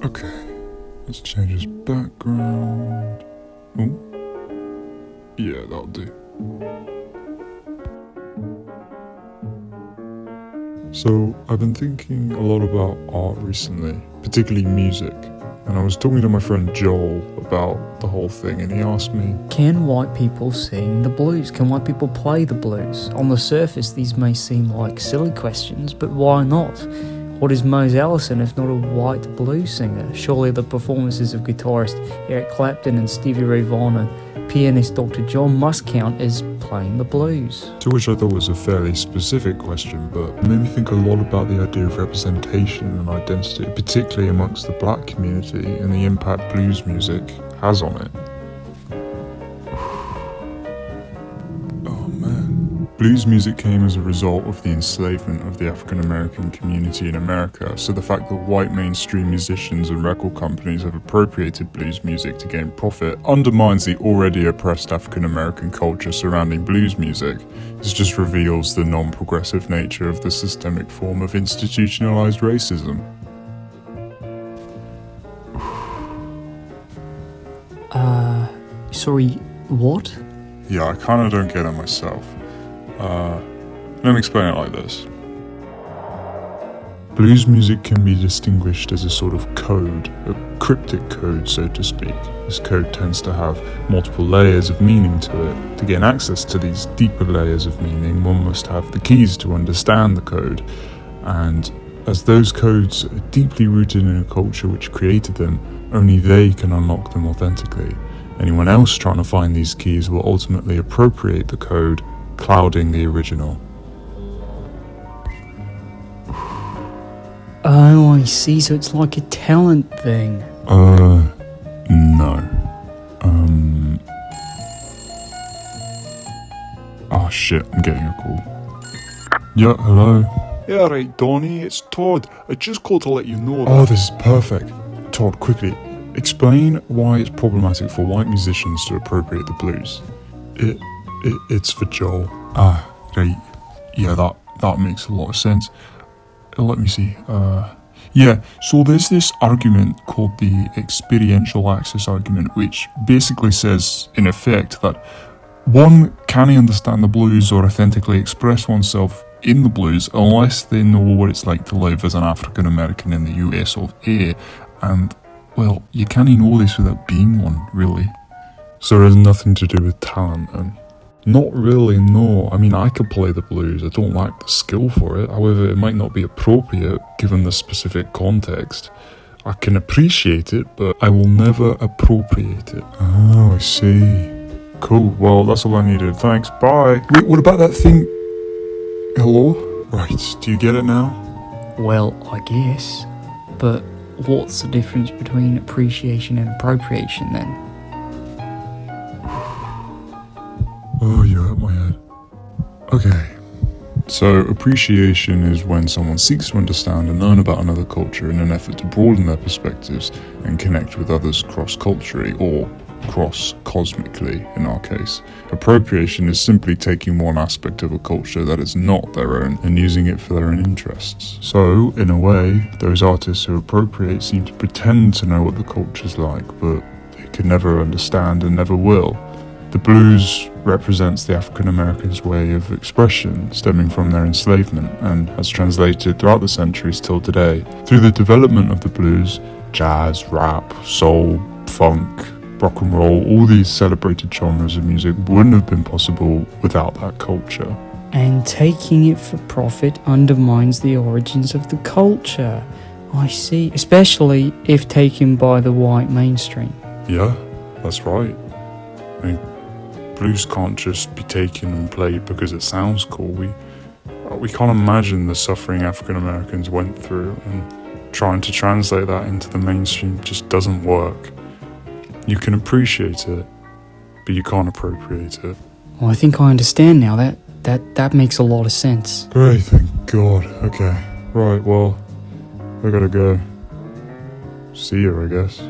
Okay, let's change his background. Oh, yeah, that'll do. So, I've been thinking a lot about art recently, particularly music. And I was talking to my friend Joel about the whole thing, and he asked me, can white people sing the blues? Can white people play the blues? On the surface, these may seem like silly questions, but why not? What is Mose Allison if not a white blues singer? Surely the performances of guitarist Eric Clapton and Stevie Ray Vaughan and pianist Dr. John must count as playing the blues. to which I thought was a fairly specific question, but it made me think a lot about the idea of representation and identity, particularly amongst the black community, and the impact blues music has on it. Oh man. Blues music came as a result of the enslavement of the African American community in America, so the fact that white mainstream musicians and record companies have appropriated blues music to gain profit undermines the already oppressed African American culture surrounding blues music. This just reveals the non-progressive nature of the systemic form of institutionalized racism. Sorry, what? Yeah, I kinda don't get it myself. Let me explain it like this. Blues music can be distinguished as a sort of code, a cryptic code, so to speak. This code tends to have multiple layers of meaning to it. To gain access to these deeper layers of meaning, one must have the keys to understand the code. And as those codes are deeply rooted in a culture which created them, only they can unlock them authentically. Anyone else trying to find these keys will ultimately appropriate the code, clouding the original. Oh, I see, so it's like a talent thing. No. Oh shit, I'm getting a call. Yeah, hello? Yeah, right, Donnie, it's Todd. I just called to let you know that. Oh, this is perfect. Todd, quickly, explain why it's problematic for white musicians to appropriate the blues. It's for Joel. Ah, right. Yeah, that makes a lot of sense. Let me see. Yeah, so there's this argument called the experiential access argument, which basically says, in effect, that one can't understand the blues or authentically express oneself in the blues unless they know what it's like to live as an African American in the US of A. And, well, you can't know this without being one, really. So it has nothing to do with talent, and not really, no. I mean, I could play the blues, I don't lack the skill for it. However, it might not be appropriate given the specific context. I can appreciate it, but I will never appropriate it. Oh, I see. Cool, well, that's all I needed. Thanks, bye. Wait, what about that thing? Hello? Right, do you get it now? Well, I guess. But what's the difference between appreciation and appropriation then? Oh, you hurt my head. Okay. So, appreciation is when someone seeks to understand and learn about another culture in an effort to broaden their perspectives and connect with others cross-culturally, or cross-cosmically in our case. Appropriation is simply taking one aspect of a culture that is not their own and using it for their own interests. So, in a way, those artists who appropriate seem to pretend to know what the culture's like, but they can never understand and never will. The blues represents the African Americans' way of expression stemming from their enslavement and has translated throughout the centuries till today. Through the development of the blues, jazz, rap, soul, funk, rock and roll, all these celebrated genres of music wouldn't have been possible without that culture. And taking it for profit undermines the origins of the culture. I see, especially if taken by the white mainstream. Yeah, that's right. I mean, blues can't just be taken and played because it sounds cool. We can't imagine the suffering African Americans went through, and trying to translate that into the mainstream just doesn't work. You can appreciate it, but you can't appropriate it. Well, I think I understand now. That makes a lot of sense. Great, thank God. Okay, right, well, I gotta go. See you, I guess.